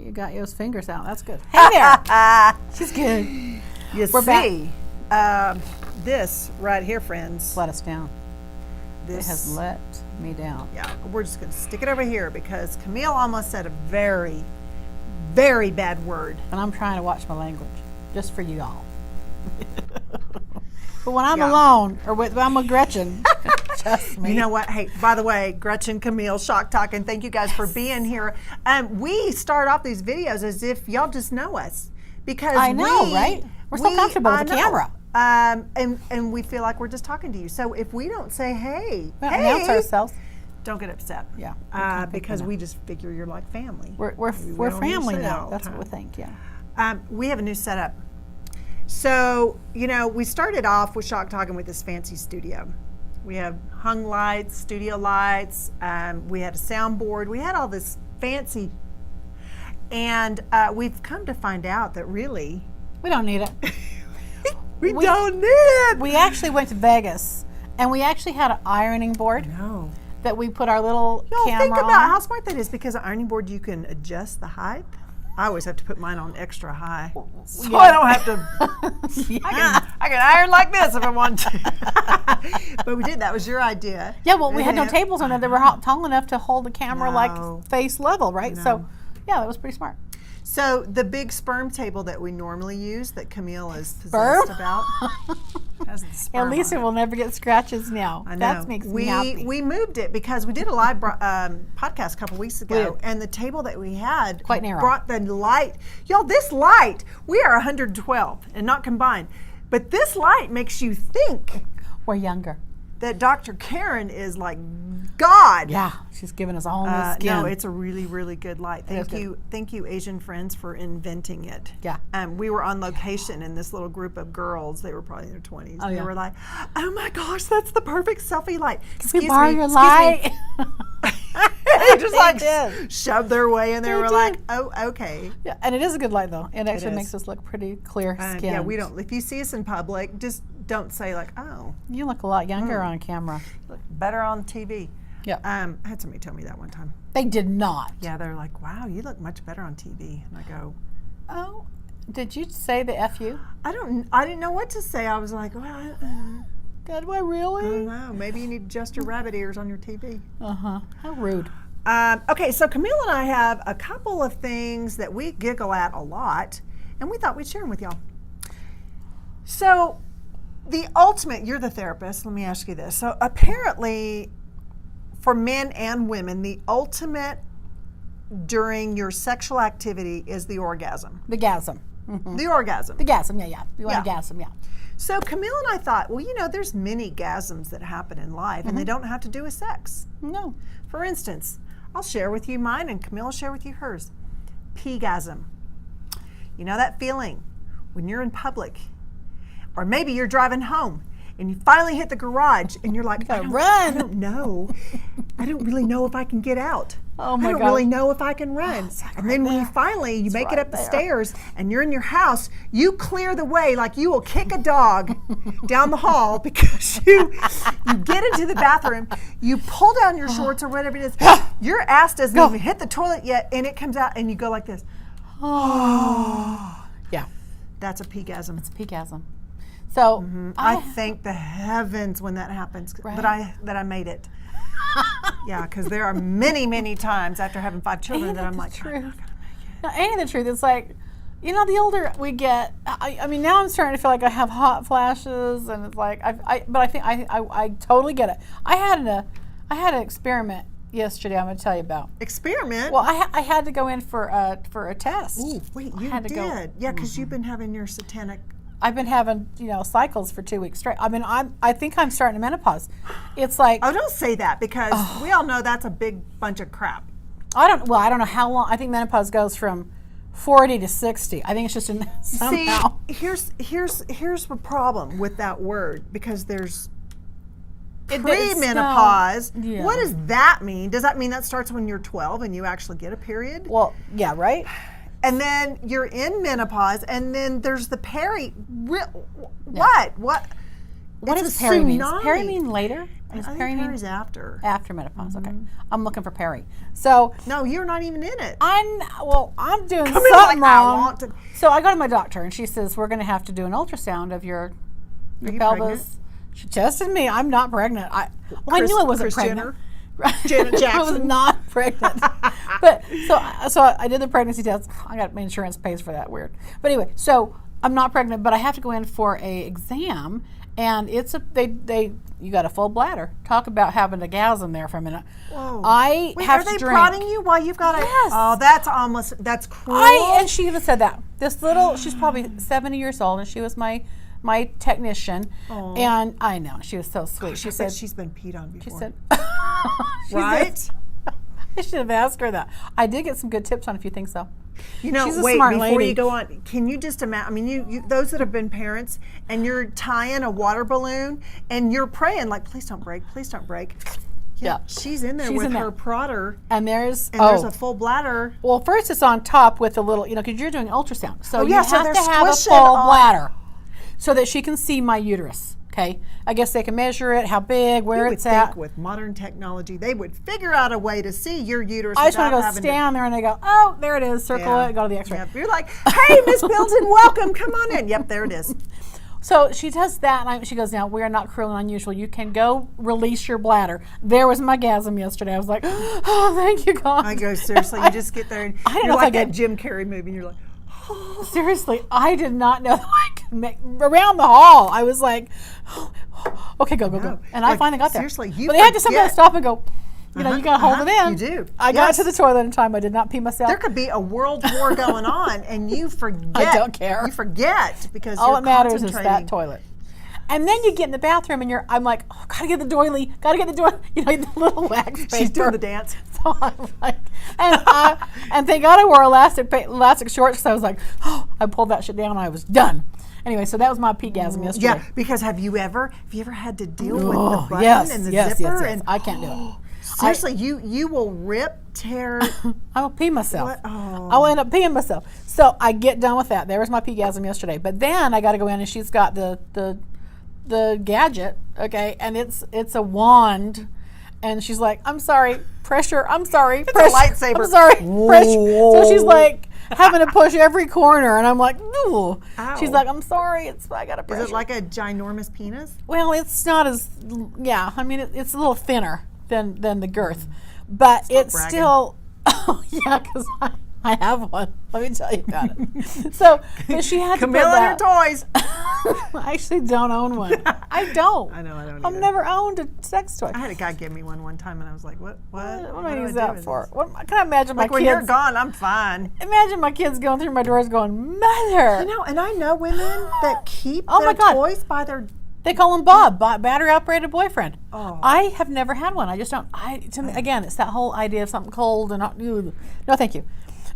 You got those fingers out. That's good. Hey there. She's good. We're back. This right here, friends. Let us down. This It has let me down. Yeah, we're just going to stick it over here because Camille almost said a very, very bad word. And I'm trying to watch my language, just for you all. But when I'm alone, or I'm with Gretchen, just me. You know what? Hey, by the way, Gretchen, Camille, Shock Talking, thank you guys for being here. We start off these videos as if y'all just know us. Because I know, right? We're so comfortable with the camera. And we feel like we're just talking to you. So if we don't say, hey, announce ourselves. Don't get upset. Yeah. Because we just figure you're like family. We're family now. That's what we think, yeah. We have a new setup. So, we started off with Shock Talking with this fancy studio. We have hung lights, studio lights. We had a soundboard. We had all this fancy. And we've come to find out that really... We don't need it. we don't need it. We actually went to Vegas, and we actually had an ironing board. No. That we put our little camera think about on. how smart that is, because an ironing board, you can adjust the height. I always have to put mine on extra high, so I don't have to. I can iron like this if I want to. But we did. That was your idea. Yeah, well, we had no tables on it that were tall enough to hold the camera like face level, right? No. So, yeah, that was pretty smart. So the big sperm table that we normally use, that Camille is possessed about, has the sperm. At least it will never get scratches now. I know. That makes me happy. We moved it because we did a live podcast a couple weeks ago, and the table that we had quite narrow. Brought the light. Y'all, this light, we are 112 and not combined, but this light makes you think we're younger. That Dr. Karen is like God. Yeah, she's giving us all new skin. No, it's a really, really good light. Thank you, Asian friends, for inventing it. Yeah. We were on location, and this little group of girls, they were probably in their 20s. They were like, "Oh my gosh, that's the perfect selfie light. Can we borrow your light?" They just shoved their way in there. We're like, "Oh, okay." Yeah, and it is a good light though. It actually makes us look pretty clear skinned. Yeah, we don't. If you see us in public, just don't say like, "Oh, you look a lot younger on camera. You look better on TV." Yeah. I had somebody tell me that one time. They did not. Yeah, they're like, "Wow, you look much better on TV." And I go, "Oh, did you say the FU?" I didn't know what to say. I was like, "Well, God, do I really?" I don't know. Maybe you need to adjust your rabbit ears on your TV. How rude. Okay, so Camille and I have a couple of things that we giggle at a lot, and we thought we'd share them with y'all. So, the ultimate, you're the therapist, let me ask you this. So, apparently, for men and women, the ultimate during your sexual activity is the orgasm. The gasm. Mm-hmm. The orgasm. The gasm, yeah. You want a gasm, yeah. So Camille and I thought, well, there's many gasms that happen in life, and they don't have to do with sex. No. For instance, I'll share with you mine, and Camille will share with you hers. Pee-gasm. You know that feeling when you're in public, or maybe you're driving home, and you finally hit the garage, and you're like, run. I don't know. I don't really know if I can get out. Oh my God. I don't really know if I can run. And then when you make it up the stairs, and you're in your house, you clear the way like you will kick a dog down the hall, because you get into the bathroom, you pull down your shorts or whatever it is, your ass doesn't even hit the toilet yet, and it comes out, and you go like this. Yeah. That's a pee-gasm. It's a pee-gasm. So I thank the heavens when that happens, that I made it. Yeah, because there are many, many times after having 5 children that I'm like, I'm not gonna make it. No, ain't the truth. It's like, the older we get, I mean, now I'm starting to feel like I have hot flashes, and it's like, but I think I totally get it. I had an experiment yesterday. I'm going to tell you about. Experiment? Well, I had to go in for a test. Ooh, wait, you did? Yeah, because you've been having your satanic. I've been having, cycles for 2 weeks straight. I mean, I think I'm starting to menopause. It's like... Oh, don't say that, because we all know that's a big bunch of crap. I don't know how long. I think menopause goes from 40 to 60. I think it's just somehow. See, here's the problem with that word, because there's premenopause. Yeah. What does that mean? Does that mean that starts when you're 12 and you actually get a period? Well, yeah, right? And then you're in menopause, and then there's the What? what It's does a peri mean? Does tsunami. peri mean later? I Does think peri mean peri's after. after menopause? Okay, I'm looking for peri. So No, you're not even in it. I'm doing Camilla's something like, I wrong. want to. So I go to my doctor and she says we're going to have to do an ultrasound of your Are you pelvis. pregnant? She tested me. I'm not pregnant. I knew I wasn't Kris pregnant. Janet I was Jackson. not pregnant. But so I did the pregnancy test. I got my insurance pays for that. Weird. But anyway, so I'm not pregnant, but I have to go in for a exam, and it's you got a full bladder. Talk about having a gasm there for a minute. Whoa. I Wait, have are they to drink. prodding you while you've got Yes. Oh, that's cruel. And she even said that. This little, she's probably 70 years old, and she was my technician. Aw. And I know, she was so sweet. She I bet said, she's been peed on before. she said, right? I should have asked her that. I did get some good tips on a few things, though. You know, She's a wait, smart before lady. you go on, can you just imagine? I mean, you those that have been parents and you're tying a water balloon and you're praying like, please don't break, please don't break. Yeah. She's in there She's with in there. her prodder, And there's, and there's a full bladder. well, first it's on top with a little, because you're doing ultrasound. So you yeah, so have they're to have a squishing full on- bladder so that she can see my uterus. Okay. I guess they can measure it, how big, where You would it's think at. with modern technology, they would figure out a way to see your uterus. I just want to without go having stand there and they go, oh, there it is, circle Yeah. it, go to the x-ray. Yep. You're like, hey, Miss Bilton, welcome, come on in. Yep, there it is. So she does that, and she goes, now, we are not cruel and unusual. You can go release your bladder. There was my gasm yesterday. I was like, oh, thank you, God. I go, seriously, you just get there and I don't you're know if I like that could- Jim Carrey movie, and you're like, Seriously, I did not know that I could make, around the hall, I was like, okay, go. No. And I Like, finally got there. seriously, you but they had to sometimes forget. stop and go, you know, you got to hold it in. You do. I got Yes. to the toilet in time. I did not pee myself. There could be a world war going on, and you forget. I don't care. You forget because All you're that matters is concentrating. that toilet. And then you get in the bathroom and I'm like, oh, gotta get the doily, you know, the little wax paper. She's doing the dance. So I'm like, and thank God I wore elastic shorts because I was like, oh, I pulled that shit down and I was done. Anyway, so that was my pegasm yesterday. Yeah, because have you ever had to deal with the Oh, button yes, and the yes, zipper? yes. And I can't do it. seriously, you will rip, tear. I will pee myself. What? Oh. I will end up peeing myself. So I get done with that. There was my pegasm yesterday. But then I got to go in and she's got the gadget, okay, and it's a wand, and she's like, I'm sorry, pressure, I'm sorry, It's pressure, a lightsaber. I'm sorry, pressure. So she's like having to push every corner, and I'm like, ooh. Ow. She's like, I'm sorry, I got to pressure. Is it like a ginormous penis? Well, it's not as, yeah, I mean, it's a little thinner than the girth, but it's bragging. still, oh, yeah, because I have one. Let me tell you about it. So, but she had to put Camilla and that. her toys. I actually don't own one. I don't. I know, I don't I've either. never owned a sex toy. I had a guy give me one time, and I was like, what? What am do I I use do that with for? this? What, can I imagine Like my when you're kids? gone, I'm fine. Imagine my kids going through my doors going, Mother. You know, and I know women that keep Oh their my God. toys by their. They call him Bob, battery operated boyfriend. Oh. I have never had one. I just don't. To me, again, it's that whole idea of something cold and not. No, thank you.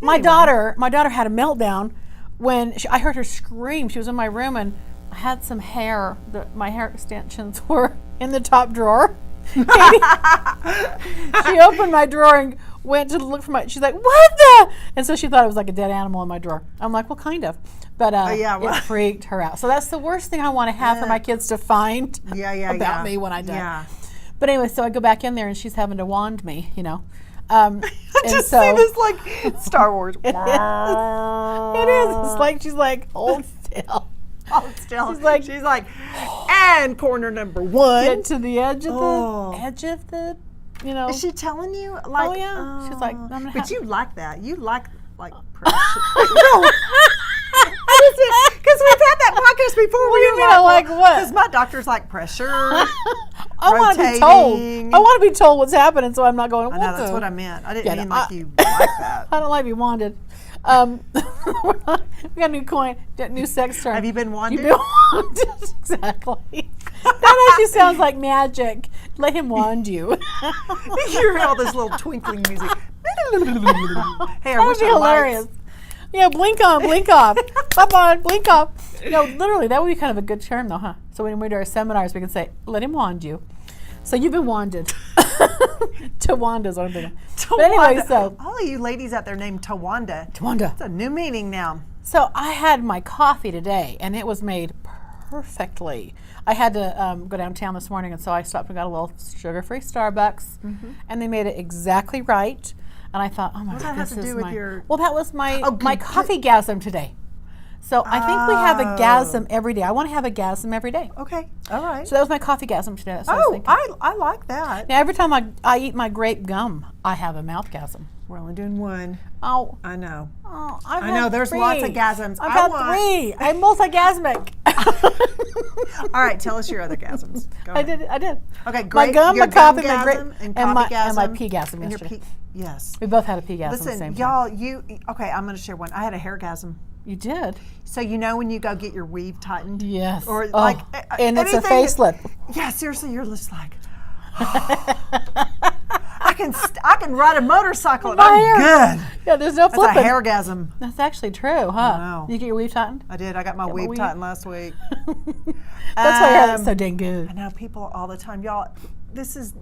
My daughter had a meltdown when I heard her scream. She was in my room and I had some hair. My hair extensions were in the top drawer. She opened my drawer and went to look for she's like, what the? And so she thought it was like a dead animal in my drawer. I'm like, well, kind of. But yeah, well. it freaked her out. So that's the worst thing I want to have for my kids to find about me when I die. Yeah. But anyway, so I go back in there and she's having to wand me, you know. I Just see this like Star Wars. It is. It's like she's like, hold still. Oh, still. She's like, and corner number one. Get to the edge of Oh. you know. Is she telling you? Like, Oh, yeah. She's like, I'm gonna but have- you like that. You like pressure. Because we've had that podcast before. What do you mean I like what? Because my doctor's like pressure. I want to be told. rotating. I want to be told what's happening, so I'm not going. I know, that's what I meant. I didn't Yeah, mean no, like you like that. I don't like to be wanded. We got a new coin, new sex term. Have you been wanded? You've been wanded. Exactly. That actually sounds like magic. Let him wand you. You hear all this little twinkling music. Hey, I That would wish be I hilarious. Yeah, blink on, blink off. Come on, blink off. No, literally, that would be kind of a good term, though, huh? So when we do our seminars, we can say, "Let him wand you." So you've been wanded. Tawanda is what I'm thinking. But anyway, so all of you ladies out there named Tawanda. Tawanda. It's a new meaning now. So I had my coffee today, and it was made perfectly. I had to go downtown this morning, and so I stopped and got a little sugar-free Starbucks, and they made it exactly right. And I thought, oh my What does God, that have this to is do with my your? well, that was my Oh, my good. coffee-gasm today. So I think we have a gasm every day. I want to have a gasm every day. Okay, all right. So that was my coffee-gasm today. That's what I was Oh, thinking. I like that. Now, every time I eat my grape gum, I have a mouth-gasm. We're only doing one. Oh, I know. I've I had know, there's 3. lots of gasms. I've I had want- 3. I'm multigasmic. All right, tell us your other gasms. Go I ahead. did. Okay, My great. gum, Your my coffee, my gumgasm grape, and and my coffee-gasm. pee-gasm And your yesterday. yes. We both had a pee-gasm at the Listen, same time. y'all, okay, I'm going to share one. I had a hairgasm. You did? So you know when you go get your weave tightened? Yes. Or Oh, like and it's a anything- facelift. Yeah, seriously, you're just like, I can ride a motorcycle and My I'm hair. good. Yeah, there's no That's a flipping. hairgasm. That's actually true, huh? know. You get your weave tightened? I did. I got my my weave weave. tightened last week. That's why your hair looks so dang I good. know people all the time. Y'all, this is,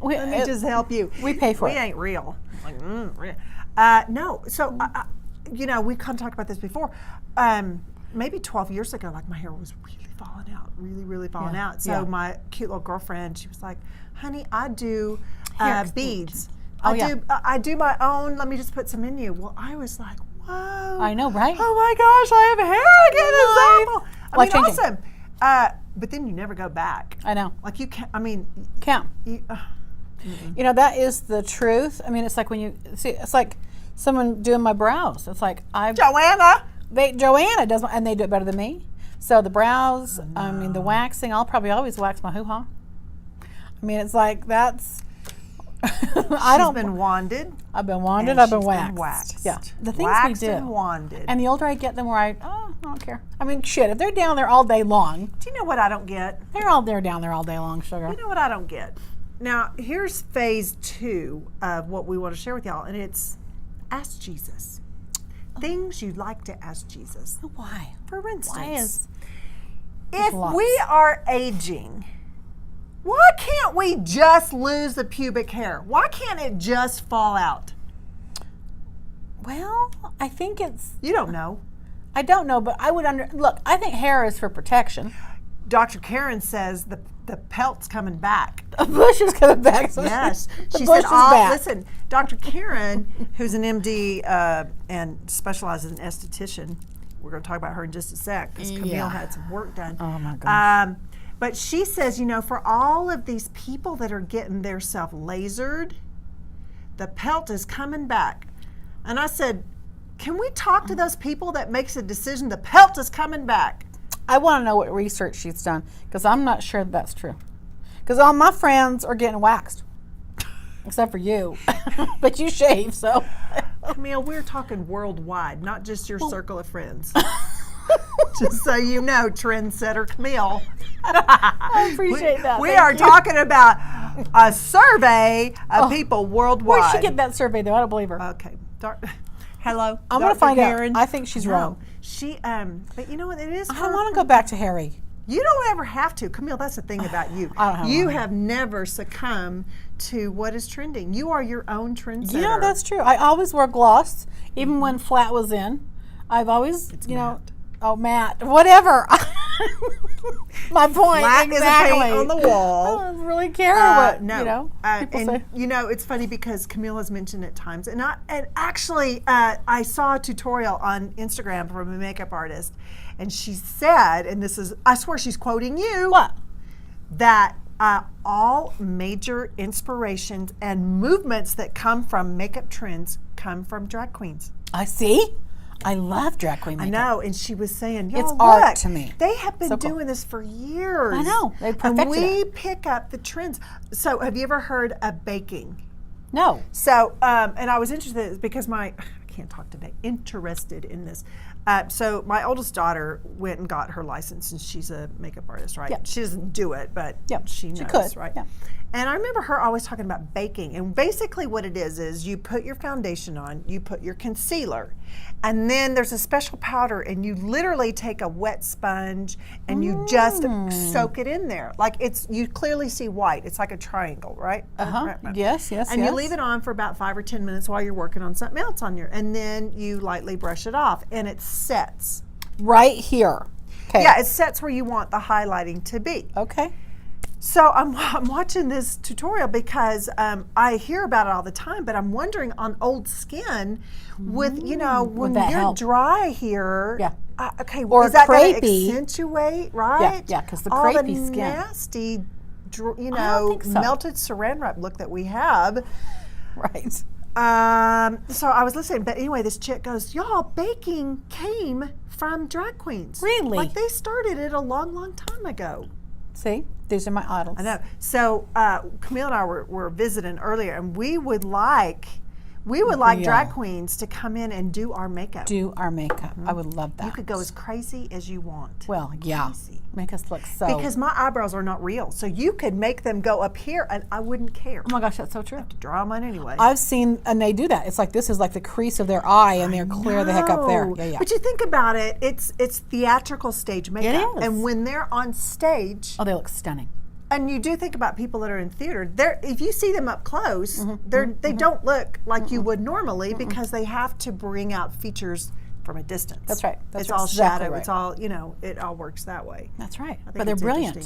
We- let me just help you. We pay for We it. ain't real. Like, real. No, so, you know, we kind of talked about this before. Maybe 12 years ago, like my hair was really falling out, really falling Yeah, out. So yeah. my cute little girlfriend, she was like, honey, I do Hair beads. Oh, yeah. I do my own, let me just put some in you. Well, I was like, whoa. I know, right? Oh my gosh, I have hair again. It's awful. I mean, Life-changing. awesome. But then you never go back. I know. Like you can't, I mean, Count. you, You know, that is the truth. I mean, it's like when you see, it's like someone doing my brows. It's like Joanna. Joanna does, and they do it better than me. So the brows, I mean, the waxing, I'll probably always wax my hoo-ha. I mean, it's like that's. She's been wanded. I've been wanded. and I've been she's waxed. Yeah, the things waxed we do. and wanded. And the older I get, the more I don't care. I mean, shit, if they're down there all day long, do you know what I don't get? they're down there all day long, sugar. You know what I don't get? Now, here's phase 2 of what we want to share with y'all, and it's ask Jesus. Things you'd like to ask Jesus. Why? For instance, Why is if lots. we are aging, why can't we just lose the pubic hair? Why can't it just fall out? well? I think it's. You don't know. I don't know, but I would look. I think hair is for protection. Dr. Karen says the pelt's coming back. A bush is coming back. So Yes. the She bush said, is back. listen, Dr. Karen, who's an MD and specializes in esthetician, we're going to talk about her in just a sec because Camille Yeah. had some work done. Oh my gosh. But she says, you know, for all of these people that are getting their self lasered, the pelt is coming back. And I said, can we talk to those people that makes a decision? The pelt is coming back. I want to know what research she's done because I'm not sure that's true. Because all my friends are getting waxed, except for you. But you shave, so. Camille, we're talking worldwide, not just your circle of friends. Just so you know, trendsetter Camille. I appreciate that. We Thank are you. talking about a survey of people worldwide. Where'd she get that survey, though? I don't believe her. Okay. Hello. I'm going to Dr. find Karen. out. I think she's No, wrong. She, but you know what? It is. I want to go back to Harry. You don't ever have to, Camille. That's the thing about you. I don't have You one. have never succumbed to what is trending. You are your own trendsetter. Yeah, that's true. I always wore gloss, even when flat was in. I've always, matte, whatever. My point, Flat exactly. is a paint on the wall. I don't really care what, no. people and say. you know, it's funny because Camille has mentioned at times, and actually, I saw a tutorial on Instagram from a makeup artist, and she said, and this is, I swear she's quoting you, What? that all major inspirations and movements that come from makeup trends come from drag queens. I see. I love drag queen I makeup. know, and she was saying, y'all, It's art look, to me. They have been So cool. doing this for years. I know. They And perfected we it. pick up the trends. So have you ever heard of baking? No. So, and I was interested because I can't talk today, interested in this. So my oldest daughter went and got her license, and she's a makeup artist, right? Yep. She doesn't do it, but Yep. she knows, She could. right? Yeah. And I remember her always talking about baking. And basically what it is you put your foundation on, you put your concealer, and then there's a special powder, and you literally take a wet sponge and you just soak it in there. Like you clearly see white. It's like a triangle, right? Uh-huh. Yes. And you leave it on for about 5 or 10 minutes while you're working on something else and then you lightly brush it off, and it sets. Right here. Okay. Yeah, it sets where you want the highlighting to be. Okay. So I'm watching this tutorial because I hear about it all the time, but I'm wondering on old skin with, when that you're help? dry here. Yeah. Okay, Or is that going to crepey. accentuate, right? Yeah, because the all crepey the skin. nasty, I don't think so. melted saran wrap look that we have. Right. So I was listening, but anyway, this chick goes, y'all, baking came from drag queens. Really? Like they started it a long, long time ago. See, these are my idols. I know. So Camille and I were visiting earlier, and we would like drag queens to come in and do our makeup. Do our makeup. I would love that. You could go as crazy as you want. Well, yeah. Crazy. Make us look so. Because my eyebrows are not real, so you could make them go up here, and I wouldn't care. Oh my gosh, that's so true. Draw them on anyway. I've seen, and they do that. It's like this is like the crease of their eye, and they're clear the heck up there. No. Yeah, yeah. But you think about it, it's theatrical stage makeup. is. And when they're on stage, Oh, they look stunning. and you do think about people that are in theater, if you see them up close, they don't look like you would normally because they have to bring out features from a distance. That's right. That's it's all exactly shadow. right. It's all, it all works that way. That's right. I think But they're it's brilliant.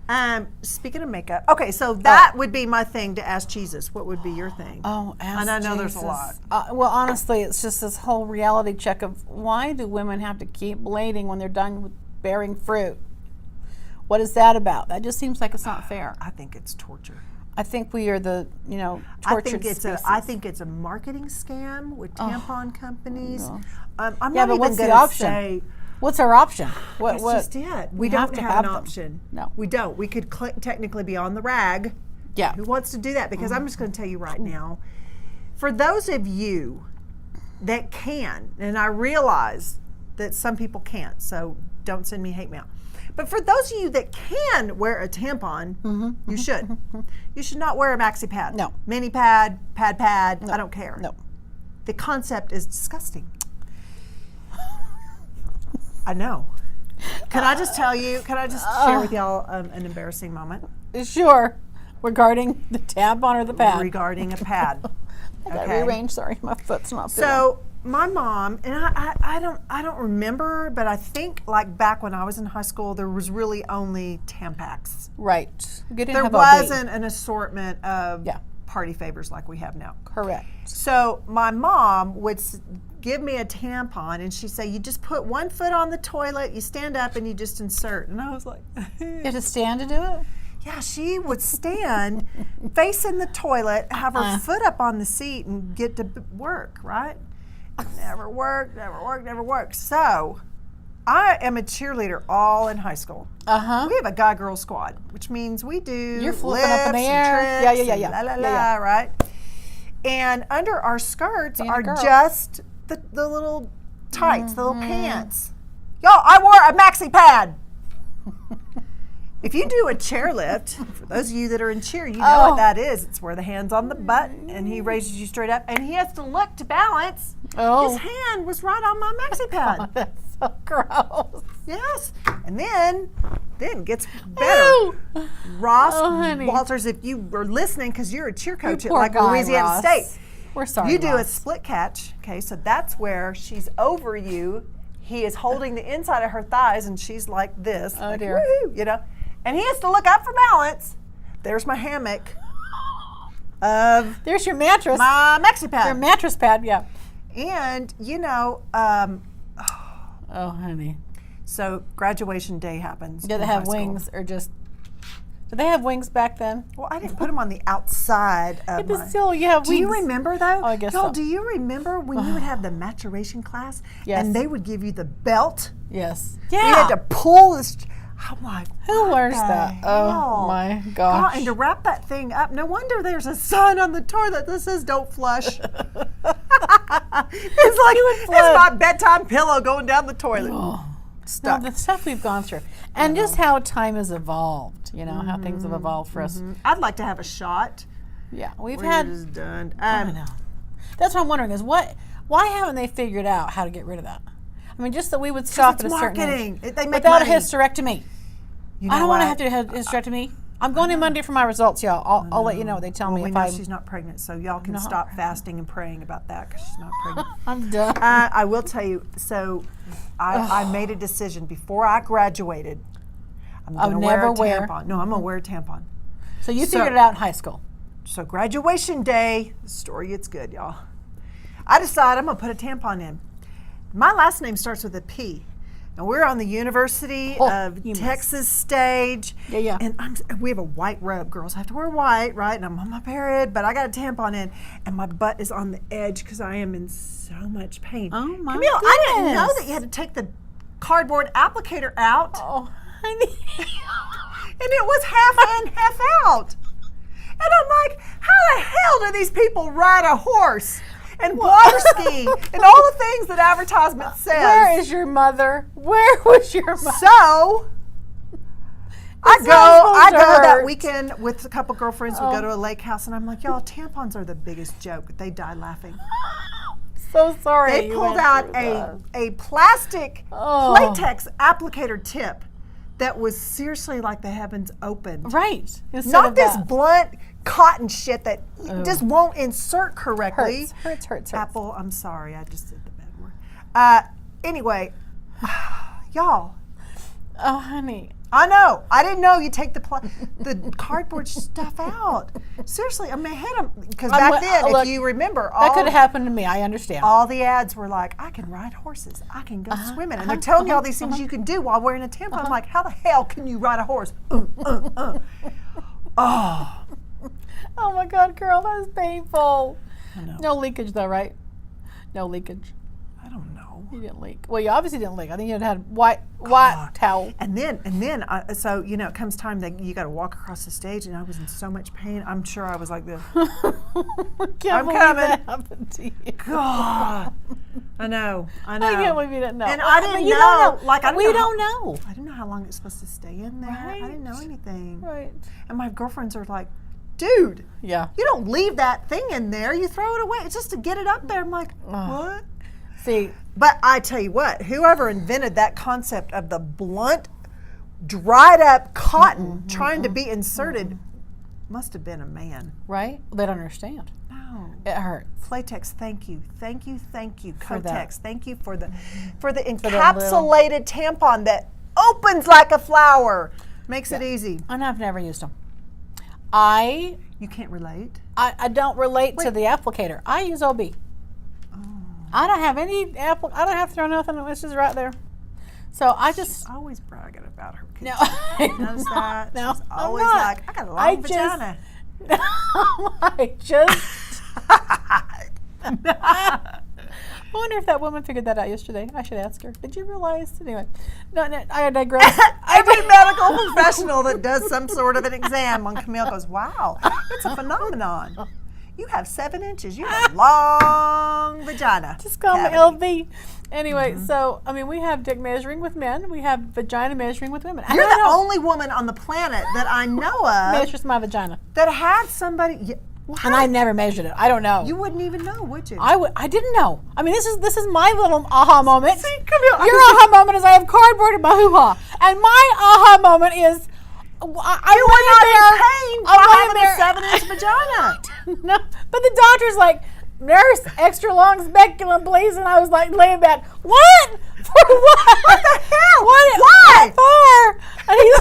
interesting. Speaking of makeup, okay, so that would be my thing to ask Jesus. What would be your thing? Oh, and I know there's a Jesus. lot. Well, honestly, it's just this whole reality check of why do women have to keep bleeding when they're done with bearing fruit? What is that about? That just seems like it's not fair. I think it's torture. I think we are the, tortured species. I think it's a marketing scam with tampon companies. I'm Yeah, not but even what's the going to option? say. What's our option? That's just it. We have don't to have have an them. option. No. We don't. We could technically be on the rag. Yeah. Who wants to do that? Because I'm just going to tell you right now, for those of you that can, and I realize that some people can't, so don't send me hate mail. But for those of you that can wear a tampon, you should. You should not wear a maxi pad. No. Mini pad, pad. I don't care. No. The concept is disgusting. I know. Can I just tell you, share with y'all an embarrassing moment Sure. Regarding the tampon or the pad? regarding a pad? I got to rearrange. Sorry, my foot's not feeling. So my mom, and I don't remember, but I think like back when I was in high school, there was really only Tampax. Right. We didn't There have OB. wasn't an assortment of Yeah. party favors like we have now. Correct. So my mom would give me a tampon, and she'd say, "You just put one foot on the toilet, you stand up, and you just insert." And I was like, You have to stand to do it? yeah, she would stand facing the toilet, have her foot up on the seat, and get to work, right? Never worked. So I am a cheerleader all in high school. Uh-huh. We have a guy-girl squad, which means we do You're flipping up in the lifts air. and Yeah, tricks yeah, and yeah. la, la, Yeah, la, yeah. right? And under our skirts Being a are girl. just the little tights, the little pants. Y'all, I wore a maxi pad. If you do a chairlift, for those of you that are in cheer, you know what that is. It's where the hand's on the butt and he raises you straight up and he has to look to balance. Oh. His hand was right on my maxi pad. That's so gross. Yes. And then it gets better. Ew. Ross honey. Walters, if you were listening, because you're a cheer coach at poor like guy, Louisiana Ross. State. We're sorry, You do a Ross. split catch, okay? So that's where she's over you. He is holding the inside of her thighs, and she's like this. Oh, like, dear. woo-hoo, And he has to look up for balance. There's my hammock of There's your mattress. my maxi pad. Your mattress pad, yeah. And, Oh, honey. so graduation day happens. Do in they high have school. wings or just... Did they have wings back then? Well, I didn't put them on the outside of But my... still, you have Do wings. you remember though? Oh, I guess Y'all, so. do you remember when you would have the maturation class Yes. and they would give you the belt? Yes. You Yeah. had to pull this. I'm like, Who what learns the that? hell? Oh, my God, gosh. and to wrap that thing up, no wonder there's a sign on the toilet that says "Don't flush." It's like it's my bedtime pillow going down the toilet. No, Stuck. the stuff we've gone through. And just how time has evolved, how things have evolved for us. I'd like to have a shot. Yeah, we've We're had... just done. I know. That's what I'm wondering is why haven't they figured out how to get rid of that? I mean, just that we would stop it's at a certain marketing. age. They make Without money. a hysterectomy. You know I don't want to what? have to have a hysterectomy. I'm going in Monday for my results, y'all. I'll let you know what they tell Well, me we if know I... she's not pregnant, so y'all can Not stop fasting and praying about that because she's not pregnant. I'm done. I will tell you. So I made a decision before I graduated. I'm going to wear a tampon. No, I'm going to wear a tampon. So you figured it out in high school. So graduation day, the story gets good, y'all. I decided I'm going to put a tampon in. My last name starts with a P. And we're on the University of Texas stage. Yeah. And we have a white robe. Girls have to wear white, right? And I'm on my period, but I got a tampon in. And my butt is on the edge because I am in so much pain. Oh, my Camille, goodness. I didn't know that you had to take the cardboard applicator out. Oh, honey. And it was half in, half out. And I'm like, how the hell do these people ride a horse and water ski and all the things that advertisement says? Where is your mother? Where was your mother? So I go that weekend with a couple girlfriends. We go to a lake house, and I'm like, y'all, tampons are the biggest joke. They die laughing. So sorry. They pulled out a plastic latex applicator tip that was seriously like the heavens opened. Right. Not this blunt cotton shit that just won't insert correctly. Hurts. Apple, I'm sorry, I just said the bad word. Anyway, y'all. Oh, honey. I know. I didn't know you take the cardboard stuff out. Seriously, I mean, because back then, look, if you remember, that could have happened to me. I understand. all the ads were like, I can ride horses, I can go swimming, and they're telling you all these things you can do while wearing a tampon. I'm like, how the hell can you ride a horse? Oh. Oh my God, girl, that is painful. I know. No leakage though, right? No leakage. I don't know. You didn't leak. Well, you obviously didn't leak. I think you had white towel. And then, so it comes time that you got to walk across the stage, and I was in so much pain. I'm sure I was like this. I'm coming. That happened to you. God, I know. I can't believe you didn't know. And I didn't you know. Don't know. We don't know. I didn't know how long it's supposed to stay in there. Right. I didn't know anything. Right. And my girlfriends are like, dude, Yeah. you don't leave that thing in there. You throw it away. It's just to get it up there. I'm like, what? See. But I tell you what, whoever invented that concept of the blunt, dried up cotton trying to be inserted must have been a man. Right? They don't understand. No. It hurts. Playtex, thank you. For that. Kotex, thank you for the encapsulated tampon that opens like a flower. Makes it easy. And I've never used them. You can't relate? I don't relate to the applicator. I use OB. I don't have any I don't have to throw nothing. It's just right there. So I just She's always bragging about her kids. no. Notice that? No, She's I'm always not. like, I got a long vagina. I just I wonder if that woman figured that out yesterday. I should ask her. Did you realize? Anyway, no, I digress. Every medical professional that does some sort of an exam on Camille goes, wow, it's a phenomenon. You have 7 inches. You have a long vagina. Just call me LV. Anyway, so, I mean, we have dick measuring with men. We have vagina measuring with women. You're the only woman on the planet that I know of measures my vagina. that had somebody. And I never measured it. I don't know. You wouldn't even know, would you? I didn't know. I mean, this is my little aha moment. See, Camille, Your aha moment is I have cardboard in my hoo-ha. And my aha moment is I'm having a 7-inch vagina. No, but the doctor's like, nurse, extra long speculum, please. And I was like, laying back, what? For what? What the hell? Why? What for? And he's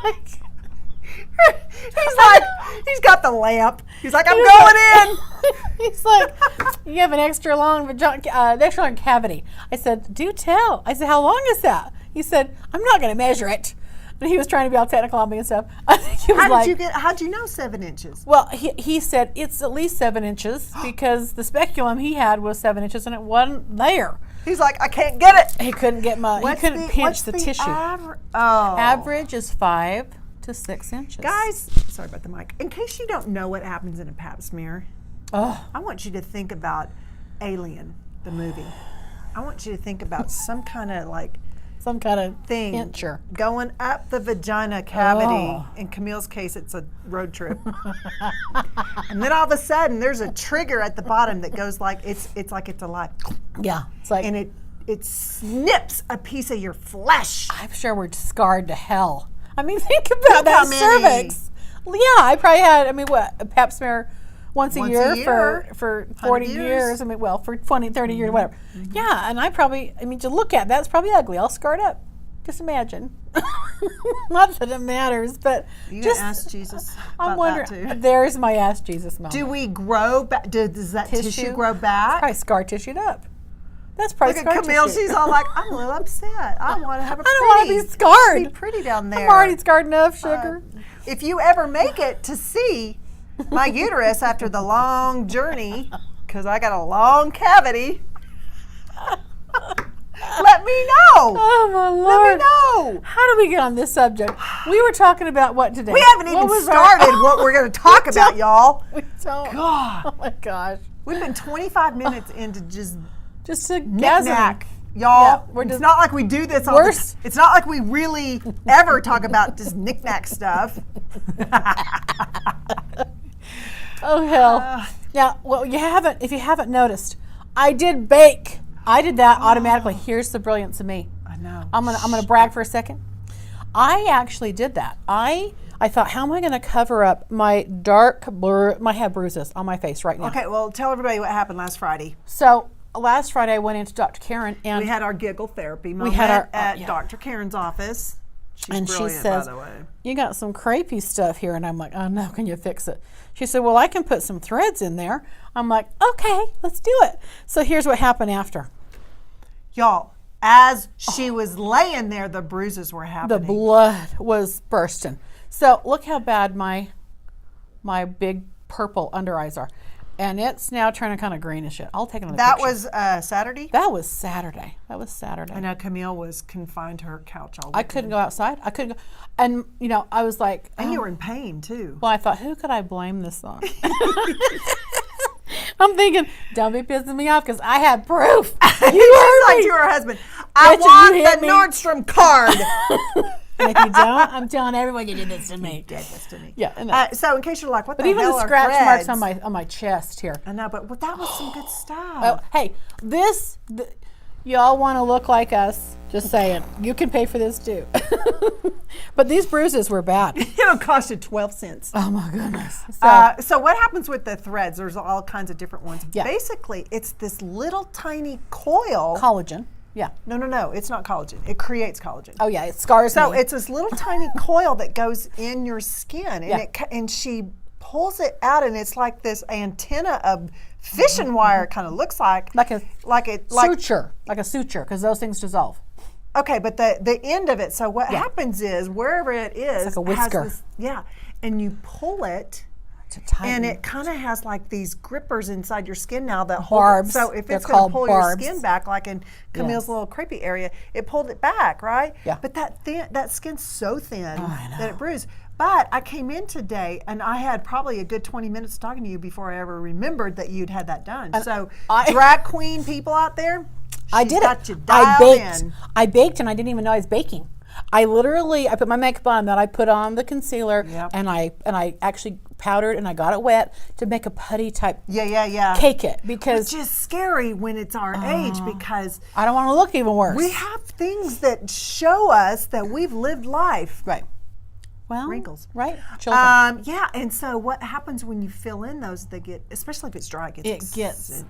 like, he's got the lamp. He's like, I'm going in. He's like, you have an extra long vagina, extra long cavity. I said, do tell. I said, how long is that? He said, I'm not going to measure it. But he was trying to be all technical on me and stuff. I think he was how'd you know 7 inches? Well, he said it's at least 7 inches because the speculum he had was 7 inches and it wasn't there. He's like, I can't get it. He couldn't get he couldn't pinch the tissue. Average is 5 to 6 inches. Guys, sorry about the mic. In case you don't know what happens in a pap smear, I want you to think about Alien, the movie. I want you to think about some kind of thing pincher going up the vagina cavity. In Camille's case, it's a road trip. And then all of a sudden, there's a trigger at the bottom that goes like it's alive. Yeah, it's like, and it snips a piece of your flesh. I'm sure we're scarred to hell. I mean, think about that cervix. Yeah, I probably had. I mean, what a pap smear once a year for 40 years. I mean, well, for 20, 30 years, whatever. Yeah, and to look at that's probably ugly, all scarred up. Just imagine. Not that it matters, but You just gonna ask Jesus I'm about wondering. that too? There's my Ask Jesus moment. Do we grow back? Does that tissue grow back? Probably scar tissued up. That's probably Look scar at Camille. tissue. She's all like, I'm a little upset. I want to have a pretty. I don't want to be scarred. Be pretty down there. I'm already scarred enough, sugar. If you ever make it to see my uterus after the long journey, because I got a long cavity, let me know. Oh my Lord! Let me know. How did we get on this subject? We were talking about what today? We haven't even started what we're going to talk about, y'all. We don't. God. Oh my gosh! We've been 25 minutes into just a knick-knack, y'all. Yeah, we're it's just not like we do this all it's not like we really ever talk about just knick-knack stuff. Oh hell! Now, well, if you haven't noticed, I did bake. I did that automatically. Here's the brilliance of me. I know. I'm gonna brag for a second. I actually did that. I thought, how am I gonna cover up my I have bruises on my face right now. Okay, well, tell everybody what happened last Friday. So last Friday I went into Dr. Karen and We had our giggle therapy moment at Dr. Karen's office. She's and brilliant, she says, by the way. "You got some crepey stuff here," and I'm like, "Oh no, can you fix it?" She said, "Well, I can put some threads in there." I'm like, "Okay, let's do it." So here's what happened after. Y'all, as she was laying there, the bruises were happening. The blood was bursting. So look how bad my big purple under eyes are. And it's now turning kind of greenish. I'll take another That picture. was Saturday? That was Saturday. I know Camille was confined to her couch all weekend. I couldn't go outside. I couldn't go. And, I was like. And you were in pain, too. Well, I thought, who could I blame this on? I'm thinking, don't be pissing me off because I had proof. You She's like to her husband, I want the Nordstrom card. And if you don't, I'm telling everyone you did this to me. You did this to me. Yeah. So in case you're like, what But the even hell the are scratch threads? marks on my chest here. I know, but that was some good stuff. Oh, hey, y'all want to look like us. Just saying. You can pay for this too. But these bruises were bad. It'll cost you 12 cents. Oh my goodness. So what happens with the threads? There's all kinds of different ones. Yeah. Basically, it's this little tiny coil. Collagen. Yeah. No, it's not collagen. It creates collagen. Oh yeah, it scars So me. it's this little tiny coil that goes in your skin, and and she pulls it out, and it's like this antenna of fishing wire. It kind of looks like suture, like a suture, because those things dissolve. Okay, but the end of it. So what happens is wherever it is, it's like a whisker. And you pull it. And it kind of has like these grippers inside your skin now that hold barbs. it. So if They're it's going to pull barbs. your skin back, like in Camille's little crepey area, it pulled it back, right? Yeah. But that skin's so thin I know. that it bruised. But I came in today and I had probably a good 20 minutes talking to you before I ever remembered that you'd had that done. And so drag queen people out there, I did got it. You I dialed baked. in. I baked and I didn't even know I was baking. I put my makeup on, then I put on the concealer, and I actually powdered and I got it wet to make a putty type cake it, because which is scary when it's our age, because I don't want to look even worse. we have things that show us that we've lived life. Right. Well, wrinkles. Right. Children. And so what happens when you fill in those? They get, especially if it's dry, it gets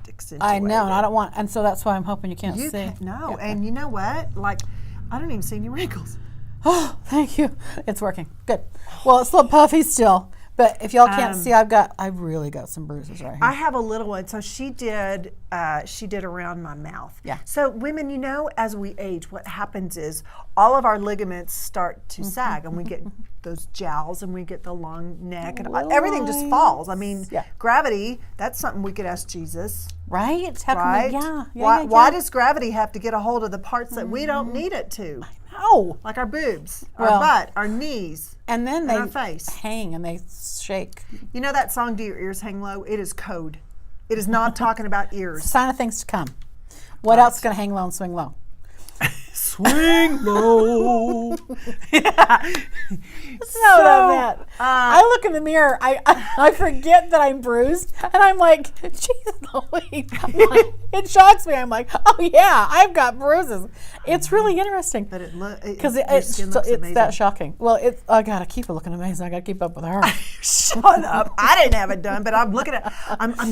accentuated. I know, and I don't want, and so that's why I'm hoping you can't see. No, and you know what? Like, I don't even see any wrinkles. Oh, thank you. It's working. Good. Well, it's a little puffy still, but if y'all can't see, I've really got some bruises right here. I have a little one. So she did around my mouth. Yeah. So women, as we age, what happens is all of our ligaments start to sag, and we get those jowls, and we get the long neck, and everything just falls. I mean, gravity, that's something we could ask Jesus. Right? Right? Why does gravity have to get a hold of the parts that we don't need it to? Oh, like our boobs, our butt, our knees, and then our face hang and they shake. You know that song, "Do Your Ears Hang Low"? It is code. It is not talking about ears. Sign of things to come. What else is going to hang low and swing low? swing low. Yeah. So, I look in the mirror. I forget that I'm bruised, and I'm like, Jesus Louise. It shocks me. I'm like, oh yeah, I've got bruises. It's really interesting. But because it's that shocking. Well, I gotta keep it looking amazing. I gotta keep up with her. Shut up! I didn't have it done, but I'm looking at.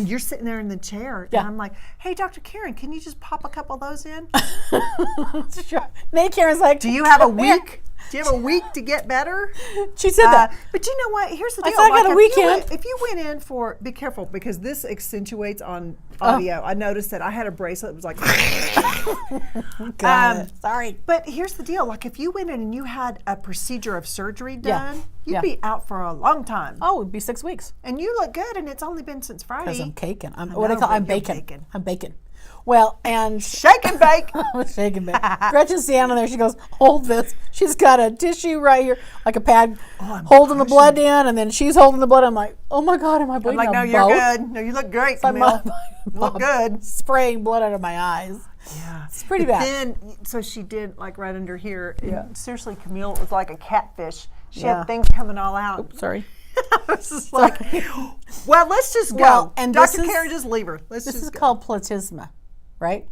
You're sitting there in the chair, and I'm like, "Hey, Dr. Karen, can you just pop a couple of those in?" Sure. Nate Karen's like, "Do you have a week? Do you have a week to get better?" She said that. But you know what? Here's the deal. I got a weekend. If you went in for, be careful because this accentuates on audio. I noticed that I had a bracelet that was like. Sorry. But here's the deal. Like if you went in and you had a procedure of surgery done, you'd be out for a long time. Oh, it'd be 6 weeks. And you look good, and it's only been since Friday. Because I'm caking. I'm bacon. I'm bacon. Well, and shake and bake. Shake and bake. Gretchen's standing there. She goes, hold this. She's got a tissue right here, like a pad, holding the blood in, and then she's holding the blood. I'm like, oh my God, am I bleeding? I'm like, no, you're good. No, you look great, Camille. You look good. Spraying blood out of my eyes. Yeah. It's pretty bad. Then, so she did, like right under here. Yeah. Seriously, Camille was like a catfish. She had things coming all out. Oops, sorry. I was just like, well, let's just go. Well, and Dr. Karen, just leave her. This is called platysma, right?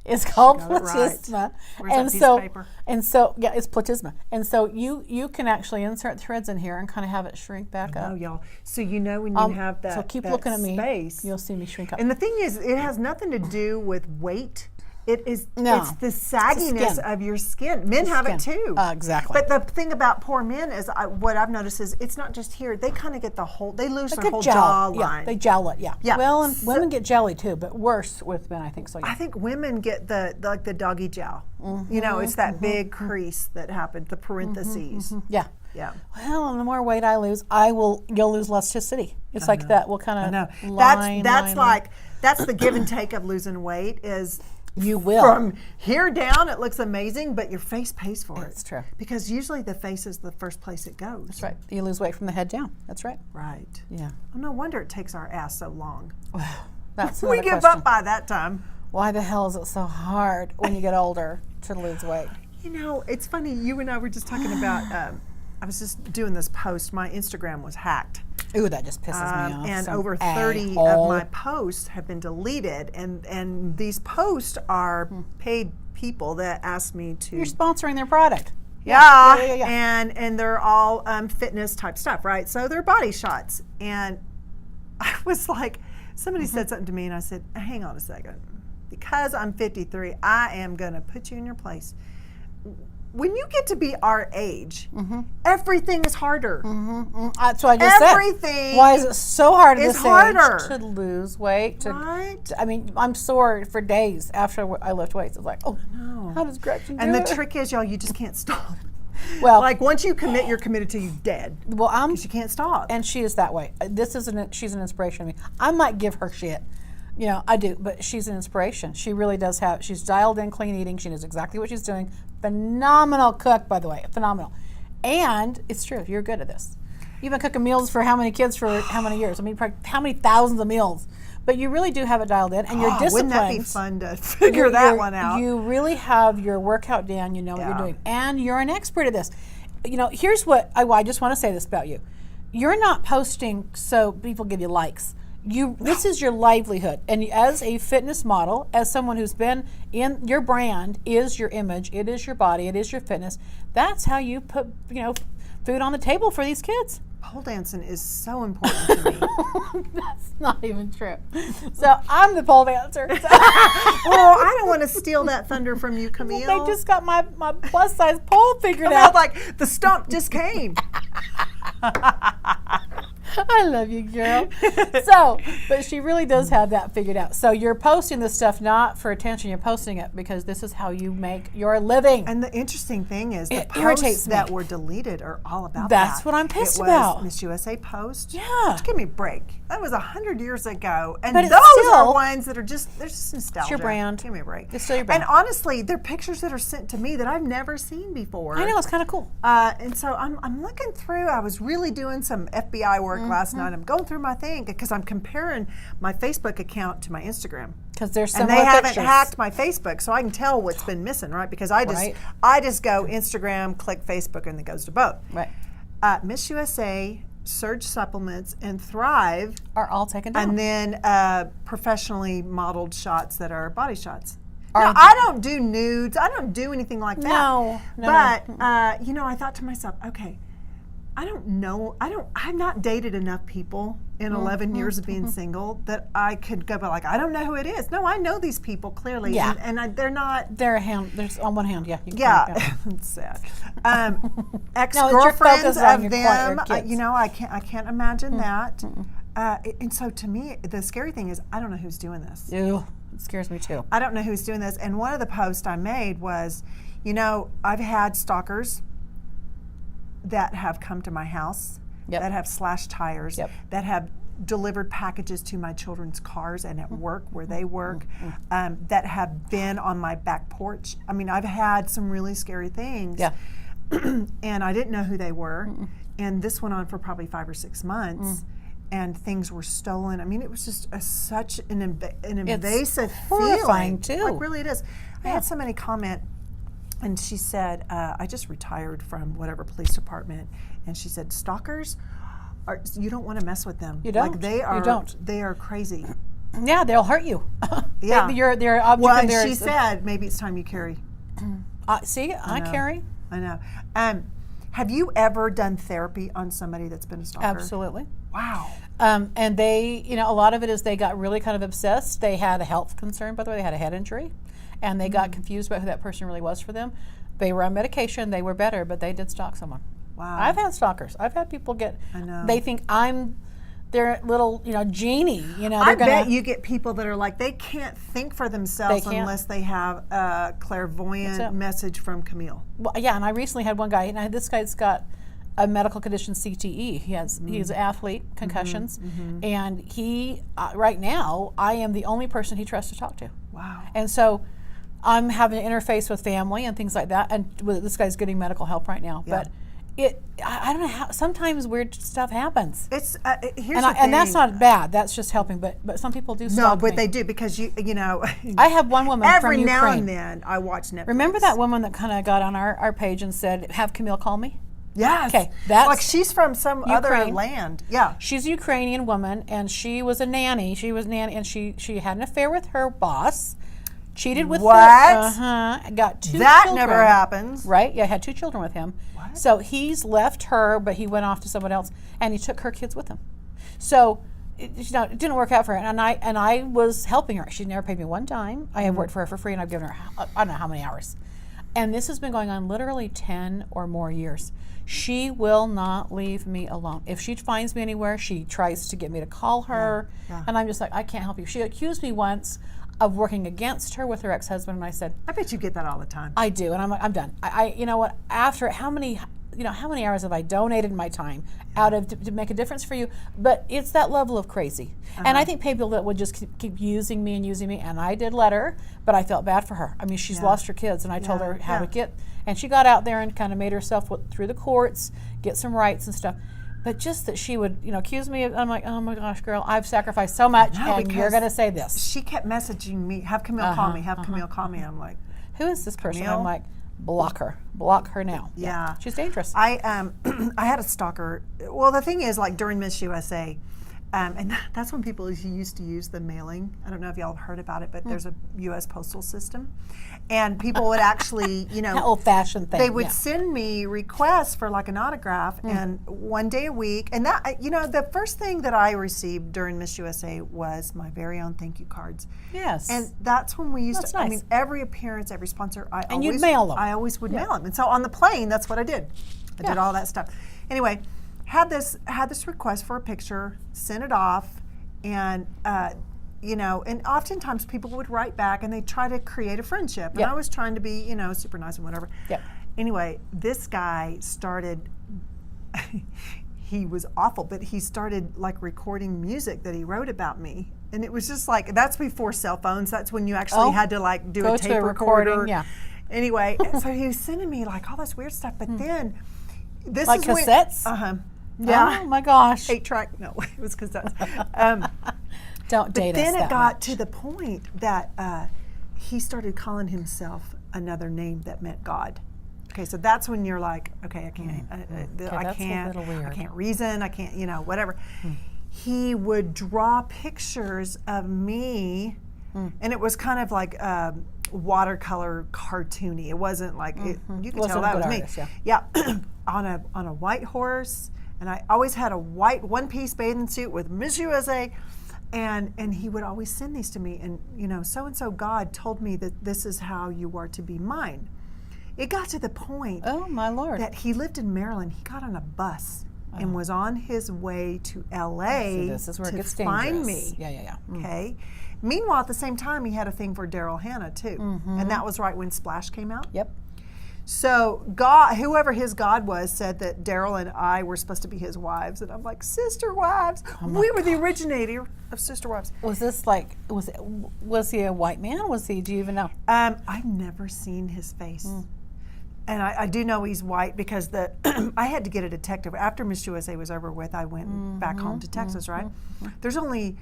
It's called platysma. Where's that piece of paper? And so, yeah, it's platysma. And so you can actually insert threads in here and kind of have it shrink back up. Oh, y'all. So you know when you have that So keep that looking at me. space, You'll see me shrink up. And the thing is, it has nothing to do with weight. It is. No, it's the sagginess of your skin. Men have it too. Exactly. But the thing about poor men is, what I've noticed is, it's not just here. They kind of get the whole. They lose their whole jawline. Yeah, they gel it. Yeah. Well, and women get jelly too, but worse with men, I think so. Yeah. I think women get the doggy gel. You know, it's that big crease that happens. The parentheses. Yeah. Yeah. Well, and the more weight I lose, you'll lose elasticity. It's like that. We'll kind of. I know. That's the give and take of losing weight is. You will. From here down, it looks amazing, but your face pays for it. That's true. Because usually the face is the first place it goes. That's right. You lose weight from the head down. That's right. Right. Yeah. Oh, no wonder it takes our ass so long. That's we give up by that time. Why the hell is it so hard when you get older to lose weight? You know, it's funny. You and I were just talking about. I was just doing this post. My Instagram was hacked. Ooh, that just pisses me off. And over 30 of my posts have been deleted. And these posts are paid people that asked me to. You're sponsoring their product. Yeah. And they're all fitness type stuff, right? So they're body shots. And I was like, somebody said something to me, and I said, hang on a second. Because I'm 53, I am going to put you in your place. When you get to be our age, everything is harder. That's what I just said. Everything. Why is it so hard at this harder age to lose weight? Right. I mean, I'm sore for days after I lift weights. It's like, oh, how does Gretchen do it? And the trick is, y'all, you just can't stop. Well, like once you commit, you're committed till you're dead. Well, because you can't stop. And she is that way. She's an inspiration to me. I might give her shit. You know, I do, but she's an inspiration. She really does she's dialed in clean eating. She knows exactly what she's doing. Phenomenal cook, by the way, phenomenal. And it's true, you're good at this. You've been cooking meals for how many kids for how many years? I mean, how many thousands of meals? But you really do have it dialed in, and you're disciplined. Wouldn't that be fun to figure that one out? You really have your workout down. You know what you're doing, and you're an expert at this. You know, here's what I just want to say this about you. You're not posting so people give you likes. This is your livelihood, and as a fitness model, as someone who's been in your brand, is your image, it is your body, it is your fitness. That's how you put food on the table for these kids. Pole dancing is so important to me. That's not even true. So I'm the pole dancer. So. Well, I don't want to steal that thunder from you, Camille. They just got my plus size pole figured out. Like the stump just came. I love you, girl. But she really does have that figured out. So you're posting this stuff not for attention. You're posting it because this is how you make your living. And the interesting thing is the posts that were deleted are all about That's what I'm pissed about. Miss USA post. Yeah. Just give me a break. That was 100 years ago. And but those are ones that are they're just nostalgia. It's your brand. Give me a break. It's still your brand. And honestly, they're pictures that are sent to me that I've never seen before. I know, it's kind of cool. And so I'm looking through. I was really doing some FBI work work last night. I'm going through my thing because I'm comparing my Facebook account to my Instagram. Because there's And similar they haven't pictures. hacked my Facebook, so I can tell what's been missing, right? Because I just go Instagram, click Facebook, and it goes to both. Right. Miss USA, Surge Supplements, and Thrive Are all taken down. and then professionally modeled shots that are body shots. Now, I don't do nudes. I don't do anything like that. No. But, I thought to myself, okay, I don't know. I've not dated enough people in 11 years of being single that I could go, but I don't know who it is. No, I know these people clearly. Yeah. They're not. They're a hand. There's on one hand. Yeah. Yeah, it's sad. focus Ex-girlfriends on of your them, kids. I can't imagine that. And so to me, the scary thing is I don't know who's doing this. Ew, it scares me too. I don't know who's doing this. And one of the posts I made was, I've had stalkers that have come to my house, that have slashed tires, that have delivered packages to my children's cars and at work where they work, that have been on my back porch. I mean, I've had some really scary things. Yeah. And I didn't know who they were. And this went on for probably 5 or 6 months. And things were stolen. I mean, it was just such an invasive horrifying, feeling. too. Like, really it is. I had somebody comment, and she said, I just retired from whatever police department, and she said, stalkers, you don't want to mess with them. You don't. Like, they are, You don't. They are crazy. Yeah, they'll hurt you. Yeah. They're object Well, of and theirs. she said, maybe it's time you carry. See, I know. carry. I know. Have you ever done therapy on somebody that's been a stalker? Absolutely. Wow. And they, a lot of it is they got really kind of obsessed. They had a health concern, by the way. They had a head injury, and they got confused about who that person really was for them. They were on medication. They were better, but they did stalk someone. Wow. I've had stalkers. I've had people I know. they think I'm their little, genie. I bet you get people that are like, they can't think for themselves They can't. unless they have a clairvoyant That's it. message from Camille. Well, yeah, and I recently had one guy, and this guy's got a medical condition, CTE. He's an athlete, concussions, and he right now I am the only person he trusts to talk to. Wow. And so I'm having to interface with family and things like that. And this guy's getting medical help right now. Yeah. But I don't know how. Sometimes weird stuff happens. It's here's And, the thing. and that's not bad. That's just helping. But some people do No, stalk but me. they do because you know. I have one woman every from now Ukraine. and then I watch Netflix. Remember that woman that kind of got on our page and said, "Have Camille call me"? Yes. Okay, that's like she's from some other Ukraine. land. Yeah. She's a Ukrainian woman, and she was a nanny. She was nanny, and she had an affair with her boss. Cheated with What? Got 2 That children. never happens. Right? Yeah, had 2 children with him. What? So he's left her, but he went off to someone else, and he took her kids with him. So it didn't work out for her, and I was helping her. She never paid me one dime. I have worked for her for free, and I've given her I don't know how many hours. And this has been going on literally 10 or more years. She will not leave me alone. If she finds me anywhere, she tries to get me to call her, and I'm just like, I can't help you. She accused me once of working against her with her ex-husband, and I said, I bet you get that all the time. I do, and I'm like, I'm done. I you know what? After how many hours have I donated my time out of to make a difference for you? But it's that level of crazy, and I think people that would just keep using me, and I did let her, but I felt bad for her. I mean, she's lost her kids, and I told her how to get, and she got out there and kind of made herself through the courts, get some rights and stuff. But just that she would, accuse me of, I'm like, oh my gosh, girl, I've sacrificed so much, and you're going to say this. She kept messaging me, have Camille call me, have Camille call me. I'm like, who is this person? Camille? I'm like, block her now. Yeah. She's dangerous. I had a stalker. Well, the thing is, like during Miss USA, and that's when people used to use the mailing. I don't know if y'all have heard about it, but there's a U.S. postal system, and people would actually, old-fashioned thing. they would send me requests for like an autograph, and one day a week. And that, the first thing that I received during Miss USA was my very own thank you cards. Yes. And that's when we used That's to. I nice. mean, every appearance, every sponsor, And you'd mail them. I always would mail them. And so on the plane, that's what I did. I did all that stuff. Anyway, had this request for a picture, sent it off, and and oftentimes people would write back and they try to create a friendship. And I was trying to be, super nice and whatever. Yep. Anyway, this guy started. He was awful, but he started like recording music that he wrote about me. And it was just like, that's before cell phones. That's when you actually had to like do Go a to tape a recorder. recording, yeah. Anyway, so he was sending me like all this weird stuff. But then, this Like is cassettes? when, Yeah. Oh my gosh. 8-track. No, it was cassettes. Don't date us Then it that got much. to the point that he started calling himself another name that meant God. Okay, so that's when you're like, okay, I can't, I that's a can't, little weird. I can't reason, I can't, whatever. He would draw pictures of me, and it was kind of like watercolor cartoony. It wasn't like you could Wasn't tell a that good was artist, me. Yeah, on a white horse, and I always had a white one-piece bathing suit with Miss USA. And he would always send these to me, and so and so God told me that this is how you are to be mine. It got to the point Oh my Lord. that he lived in Maryland. He got on a bus and was on his way to LA See, this is where it to gets find dangerous. me. Yeah. Okay. Meanwhile, at the same time, he had a thing for Daryl Hannah too, and that was right when Splash came out. Yep. So God, whoever his God was, said that Daryl and I were supposed to be his wives, and I'm like, sister wives. We were the originator of sister wives. Was this like was he a white man? Do you even know? I've never seen his face. And I do know he's white because I had to get a detective. After Miss USA was over with, I went back home to Texas, right? There's only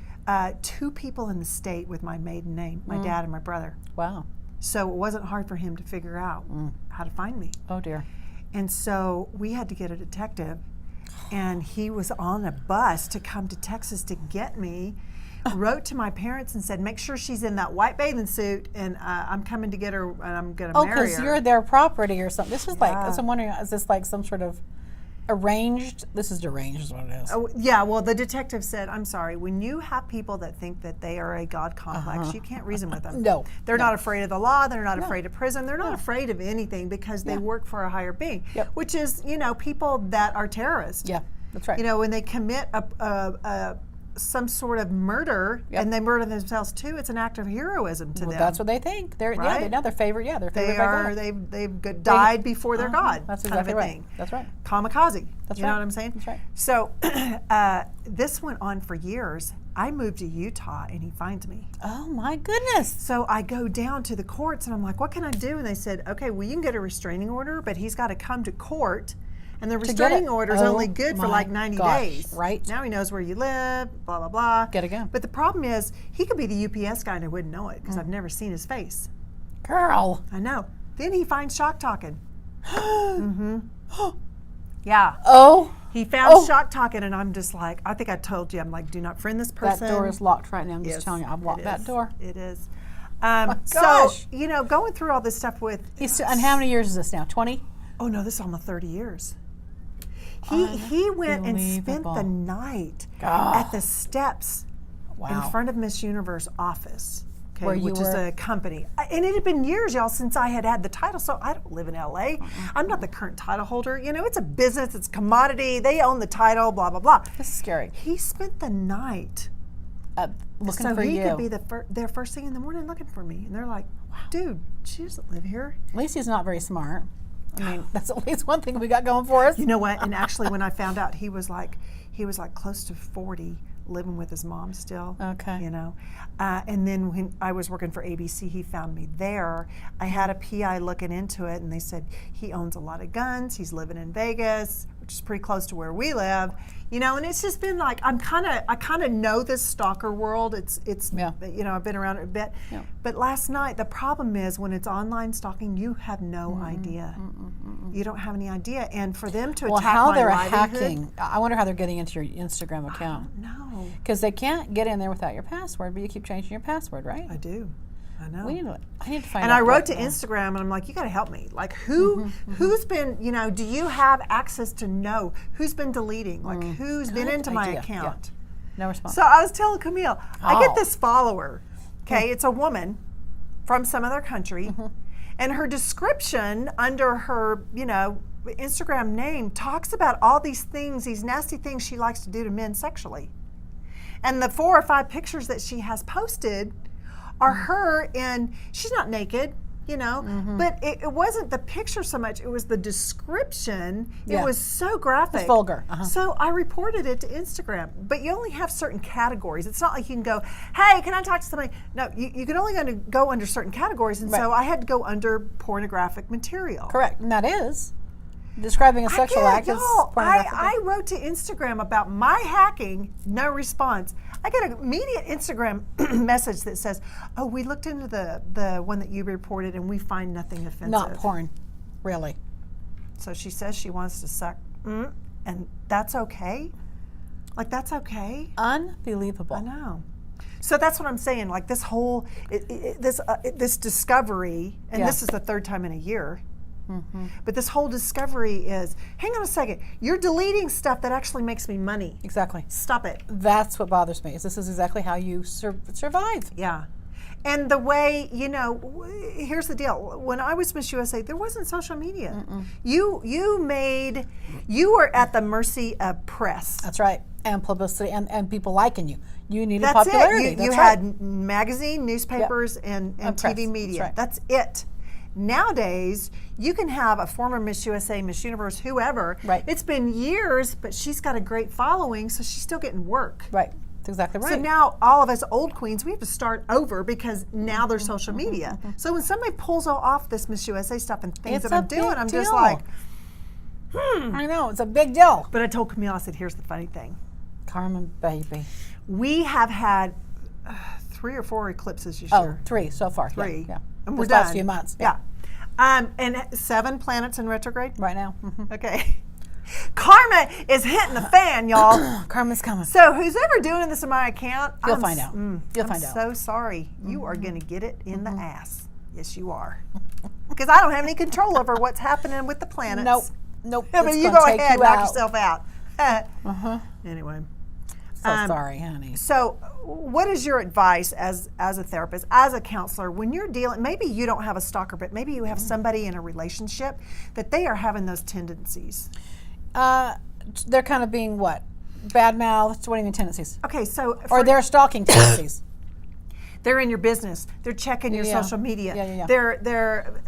2 people in the state with my maiden name, my dad and my brother. Wow. So it wasn't hard for him to figure out how to find me. Oh dear. And so we had to get a detective, and he was on a bus to come to Texas to get me. Wrote to my parents and said, make sure she's in that white bathing suit, and I'm coming to get her, and I'm going to marry her. Oh, because you're their property or something. This is like, Yeah. so I'm wondering, is this like some sort of arranged? This is deranged is what it is. Oh, yeah, well, the detective said, I'm sorry, when you have people that think that they are a God complex, you can't reason with them. No. They're not afraid of the law, they're not afraid of prison, they're not afraid of anything because they work for a higher being, which is, people that are terrorists. Yeah, that's right. When they commit some sort of murder and they murder themselves too, it's an act of heroism to them. That's what they think. They're Right? they know they're favored. Yeah, they're favored They by are. God. They've died before their God. That's kind of exactly a right. thing. That's right. Kamikaze. That's you right. know what I'm saying? That's right. So this went on for years. I moved to Utah, and he finds me. Oh my goodness. So I go down to the courts, and I'm like, "What can I do?" And they said, "Okay, well, you can get a restraining order, but he's got to come to court." And the restraining order is only good for my like 90 gosh, days. right. Now he knows where you live, blah, blah, blah. Gotta go. But the problem is, he could be the UPS guy and I wouldn't know it because I've never seen his face. Girl. I know. Then he finds shock talking. Yeah. Oh, He found shock talking, and I'm just like, I think I told you, I'm like, do not friend this person. that door is locked right now. I'm just Yes, telling you, I've locked it that is. door. It is. my So, gosh. going through all this stuff with, And how many years is this now? 20? oh no, this is almost 30 years. He went and spent the Unbelievable. night God. at the steps Wow. in front of Miss Universe office, okay, Where you which is were- a company. And it had been years, y'all, since I had the title, so I don't live in LA. I'm not the current title holder. It's a business, it's a commodity. They own the title, blah, blah, blah. This is scary. He spent the night Looking so for he you. could be there first thing in the morning looking for me. And they're like, dude, she doesn't live here. At least he's not very smart. I mean, that's at least one thing we got going for us. You know what? And actually, when I found out, he was like close to 40, living with his mom still. Okay. And then when I was working for ABC, he found me there. I had a PI looking into it, and they said he owns a lot of guns. He's living in Vegas, which is pretty close to where we live. And it's just been like I kind of know this stalker world. It's Yeah. I've been around it a bit. Yeah. But last night, the problem is when it's online stalking, you have no idea. You don't have any idea, and for them to Well, attack how my they're livelihood, hacking. I wonder how they're getting into your Instagram account. No, Because they can't get in there without your password, but you keep changing your password, right? I do. I know. I need to find And out. I wrote to what- Instagram, and I'm like, you got to help me. Like, who's been, do you have access to know who's been deleting? Like, who's been Good into my idea. account? Yeah. No response. So I was telling Camille, I get Oh. this follower. Okay, it's a woman from some other country, and her description under her, Instagram name talks about all these things, these nasty things she likes to do to men sexually. And the 4 or 5 pictures that she has posted are her, and she's not naked, but it wasn't the picture so much, it was the description. Yeah. It was so graphic. It's vulgar. So I reported it to Instagram, but you only have certain categories. It's not like you can go, hey, can I talk to somebody? No, you can only go under certain categories, and so Right. I had to go under pornographic material. Correct. And that is. Describing a sexual act is y'all, pornographic. I wrote to Instagram about my hacking, no response. I get an immediate Instagram message that says, "Oh, we looked into the one that you reported, and we find nothing offensive." Not porn, really. So she says she wants to suck, and that's okay. Like, that's okay. Unbelievable. I know. So that's what I'm saying. Like, this whole this discovery, and Yeah. this is the third time in a year. But this whole discovery is, hang on a second, you're deleting stuff that actually makes me money. Exactly. Stop it. That's what bothers me. Is this is exactly how you survive. Yeah. And the way, here's the deal. When I was Miss USA, there wasn't social media. You were at the mercy of press. That's right. And publicity and people liking you. You needed That's popularity. it. You That's had right. magazine, newspapers, and press. TV media. That's right. That's it. Nowadays, you can have a former Miss USA, Miss Universe, whoever. Right. It's been years, but she's got a great following, so she's still getting work. Right. That's exactly right. So now all of us old queens, we have to start over because now there's social media. So when somebody pulls off this Miss USA stuff and things It's that I'm a doing, big I'm just deal. like, I know, it's a big deal. but I told Camille, I said, here's the funny thing. Carmen, baby. We have had 3 or 4 eclipses this Oh, year. 3 so far. 3. Yeah. And we're This last done. few months. Yeah. And 7 planets in retrograde. Right now. Okay. Karma is hitting the fan, y'all. Karma's coming. So who's ever doing this in my account, You'll find out. You'll find I'm out. so sorry. You are going to get it in the ass. Yes, you are. Because I don't have any control over what's happening with the planets. Nope. I mean, It's you gonna go take ahead, you knock out. yourself out. Anyway. So sorry, honey. So, what is your advice as a therapist, as a counselor, when you're dealing? Maybe you don't have a stalker, but maybe you have somebody in a relationship that they are having those tendencies. They're kind of being what? Bad mouthed? What do you mean tendencies? Okay, so Or they're stalking tendencies. they're in your business. They're checking your Yeah. social media. Yeah. They're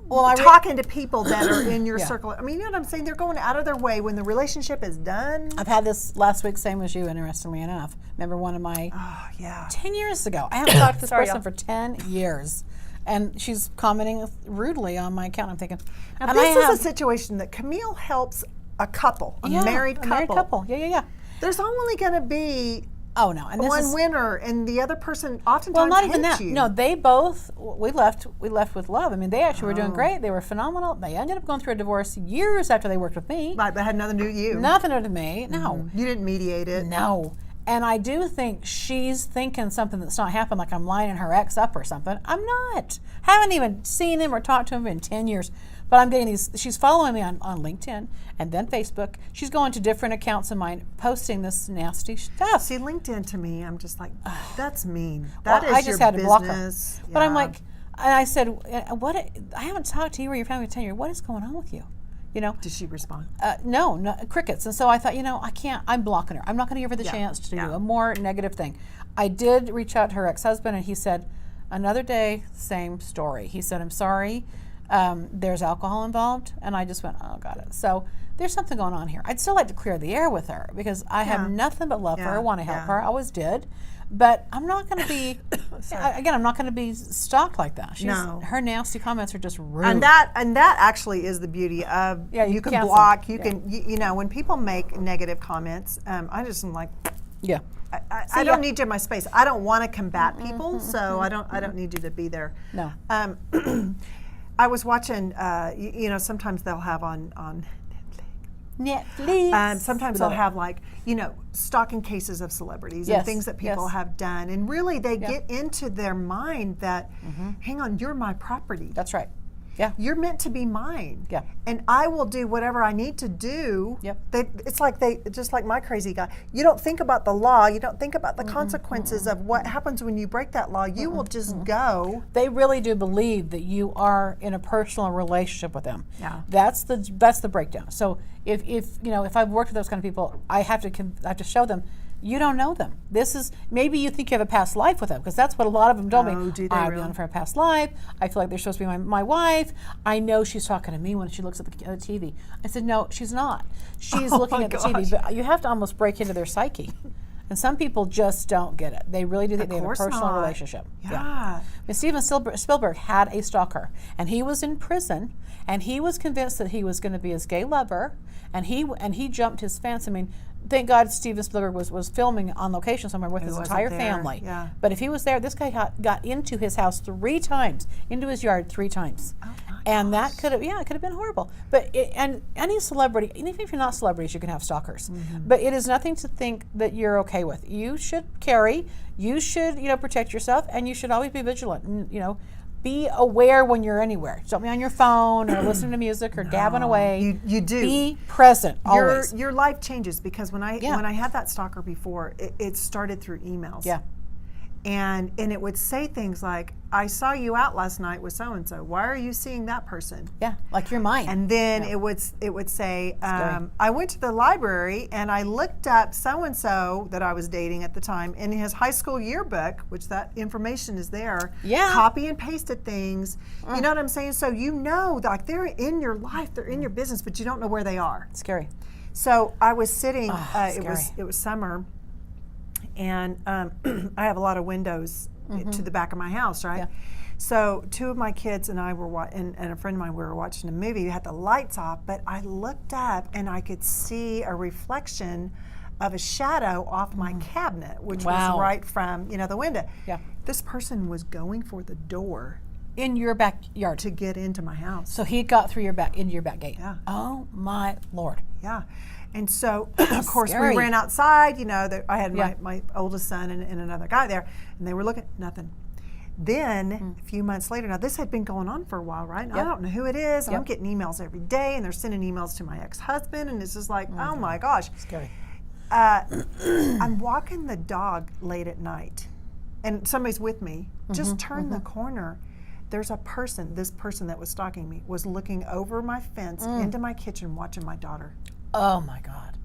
Well, talking to people that are in your Yeah. circle. I mean, you know what I'm saying? They're going out of their way when the relationship is done. I've had this last week, same as you, interestingly enough. Remember one of my Oh, yeah. 10 years ago. I haven't talked to this Sorry, person y'all. for 10 years. And she's commenting rudely on my account. I'm thinking, Now, and this I is have, a situation that Camille helps a couple, a yeah, married a married couple. Yeah. There's only going to be Oh, no. And this one is, winner, and the other person oftentimes well, not even hates that. you. No, they both, we left with love. I mean, they actually were doing great. They were phenomenal. They ended up going through a divorce years after they worked with me. Right, but had nothing to do with you. Nothing to do with me. No. You didn't mediate it. No. And I do think she's thinking something that's not happened, like I'm lining her ex up or something. I'm not. Haven't even seen him or talked to him in 10 years. But I'm getting these, she's following me on LinkedIn and then Facebook. She's going to different accounts of mine, posting this nasty stuff. See, LinkedIn to me, I'm just like, that's mean. Well, That is I just your had to block her. business. But I'm Yeah. like, and I said, what? I haven't talked to you or your family in 10 years. What is going on with you? You know? Did she respond? No, crickets. And so I thought, I can't, I'm blocking her. I'm not going to give her the chance to do yeah. a more negative thing. I did reach out to her ex-husband, and he said, another day, same story. He said, I'm sorry, there's alcohol involved. And I just went, oh, got it. So there's something going on here. I'd still like to clear the air with her because I have nothing but love for her, want to help her. I always did. But I'm not going to be, again, I'm not going to be stalked like that. Her nasty comments are just rude. And that actually is the beauty of you can cancel. block. You can you know, when people make negative comments, I just am like, yeah. I don't need you in my space. I don't want to combat people, so I don't need you to be there. No. I was watching. Sometimes they'll have on Netflix. sometimes they'll have stalking cases of celebrities and things that people have done, and really they get into their mind that, hang on, you're my property. That's right. Yeah. You're meant to be mine. Yeah. And I will do whatever I need to do. Yep. It's like just like my crazy guy. You don't think about the law. You don't think about the consequences of what happens when you break that law. You will just go. They really do believe that you are in a personal relationship with them. Yeah. That's the breakdown. So if I've worked with those kind of people, I have to show them. You don't know them. This is, maybe you think you have a past life with them, because that's what a lot of them told me. Do they I've really? known for a past life. I feel like they're supposed to be my wife. I know she's talking to me when she looks at the TV. I said, no, she's not. She's looking at the TV. But you have to almost break into their psyche. And some people just don't get it. They really do think Of they have a course personal not. relationship. Yeah. But Steven Spielberg had a stalker, and he was in prison, and he was convinced that he was going to be his gay lover, and he jumped his fence. I mean, thank God Steven Spielberg was filming on location somewhere with his wasn't entire there. family. Yeah. But if he was there, this guy got into his house 3 times, into his yard 3 times. Oh my And that could have, it could have been horrible. But and any celebrity, even if you're not celebrities, you can have stalkers. But it is nothing to think that you're okay with. You should carry. You should, protect yourself, and you should always be vigilant. And, be aware when you're anywhere. Don't be on your phone or listening to music or dabbing away. You do. Be present always. Your life changes because when I had that stalker before, it started through emails. Yeah. And it would say things like, I saw you out last night with so and so. Why are you seeing that person? Yeah, like you're mine. And then it would say, I went to the library and I looked up so and so that I was dating at the time in his high school yearbook, which that information is there. Yeah. Copy and pasted things. You know what I'm saying? So like they're in your life, they're in your business, but you don't know where they are. Scary. So I was sitting. Scary. It was summer. And I have a lot of windows to the back of my house, right? Yeah. So 2 of my kids and I and a friend of mine, we were watching a movie. We had the lights off, but I looked up and I could see a reflection of a shadow off my cabinet, which was right from the window. Yeah. This person was going for the door In your backyard. to get into my house. So he got through into your back gate. Yeah. Oh my Lord. Yeah. And so, of course, Scary. we ran outside. I had Yeah. my oldest son and another guy there, and they were looking, nothing. Then, a few months later, now this had been going on for a while, right? And I don't know who it is. And I'm getting emails every day, and they're sending emails to my ex-husband, and it's just like, oh my gosh. Scary. I'm walking the dog late at night, and somebody's with me. Just turn the corner. There's this person that was stalking me, was looking over my fence into my kitchen watching my daughter. Oh my God.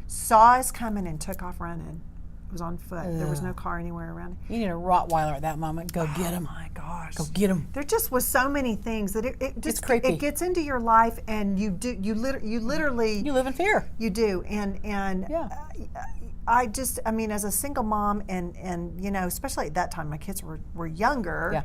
Saw us coming and took off running. It was on foot. There was no car anywhere around. You need a Rottweiler at that moment. Go get him. Oh my gosh. Go get him. There just was so many things that it just It's creepy. it gets into your life, and you literally You live in fear. you do. And Yeah. I mean, as a single mom, and especially at that time, my kids were younger. Yeah.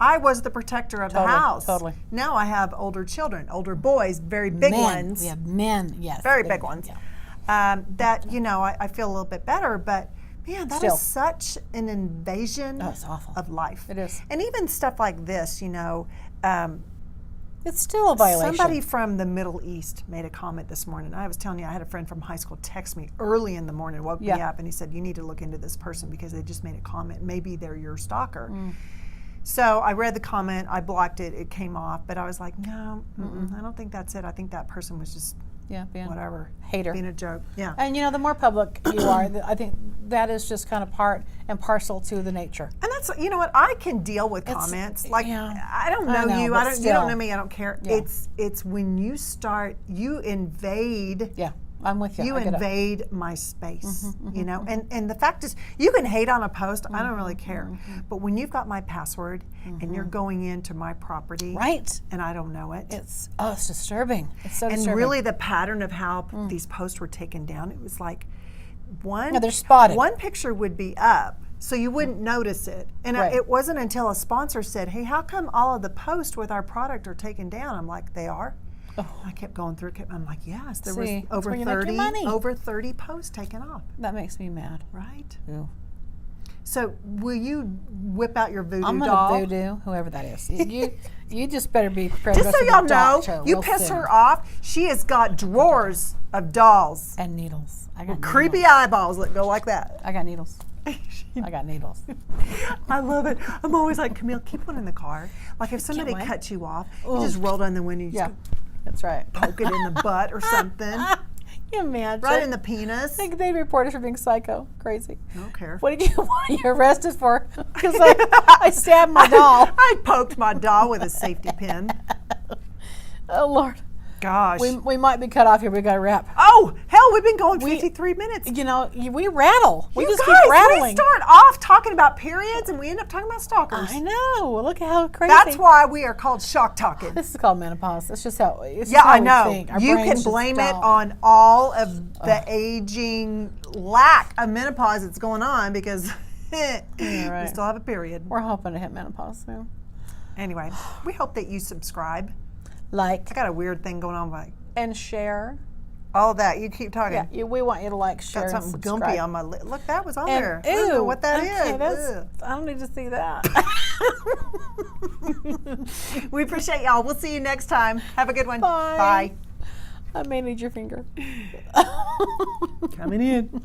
I was the protector of the house. Totally. Now I have older children, older boys, very big ones. We have men, yes. Very big ones. Yeah. That I feel a little bit better, but man, that Still. is such an invasion Oh, it's awful. of life. It is. And even stuff like this, It's still a violation. somebody from the Middle East made a comment this morning. I was telling you, I had a friend from high school text me early in the morning, woke me up, and he said, you need to look into this person because they just made a comment. Maybe they're your stalker. So I read the comment, I blocked it, it came off, but I was like, no, I don't think that's it. I think that person was just being whatever. hater. Being a joke. Yeah. And the more public you are, I think that is just kind of part and parcel to the nature. And that's, what, I can deal with comments. Like, I don't know, you, but you don't still. know me, I don't care. Yeah. It's when you invade. Yeah, I'm with you. You I get it. invade my space, and the fact is, you can hate on a post, I don't really care. But when you've got my password and you're going into my property, Right. and I don't know it. It's disturbing. It's so And disturbing. really the pattern of how these posts were taken down, it was like they're spotted. one picture would be up, so you wouldn't notice it. And Right. it wasn't until a sponsor said, hey, how come all of the posts with our product are taken down? I'm like, they are? I kept going through. I'm like, yes, there was See, that's over where you make your 30, money. over 30 posts taken off. That makes me mad. Right. Ew. So will you whip out your voodoo I'm doll? gonna voodoo whoever that is. You just better be prepared. Just so to go y'all to the know, doctor you real piss soon. her off, she has got drawers of dolls. And needles. I got Creepy needles. eyeballs that go like that. I got needles. I got needles. I love it. I'm always like, Camille, keep one in the car. Like if somebody one. cuts you off, you just roll down the window, you just That's right. poke it in the butt or something. You imagine? Right in the penis. I think they report us for being psycho, crazy. I don't care. What did you want you arrested for? Because I stabbed my doll. I poked my doll with a safety pin. Oh Lord, Gosh. we might be cut off here. We got to wrap. Oh, Oh, hell, we've been going 53 minutes. You know, we rattle. We You just guys, keep rattling. we start off talking about periods and we end up talking about stalkers. I know. Look at how crazy. That's why we are called shock talking. This is called menopause. It's just how. It's just Yeah, how I we know. think. Our You brains can just blame it don't. on all of the aging lack of menopause that's going on because we right. still have a period. We're hoping to hit menopause soon. Anyway, we hope that you subscribe. Like I got a weird thing going on, like and share. all of that. You keep talking. Yeah, we want you to like, share, Got and something subscribe. gumpy on my lip. Look, that was on And, there. I don't know what that is. okay, that's, Ugh. I don't need to see that. We appreciate y'all. We'll see you next time. Have a good one. Bye. Bye. I may need your finger. Coming in.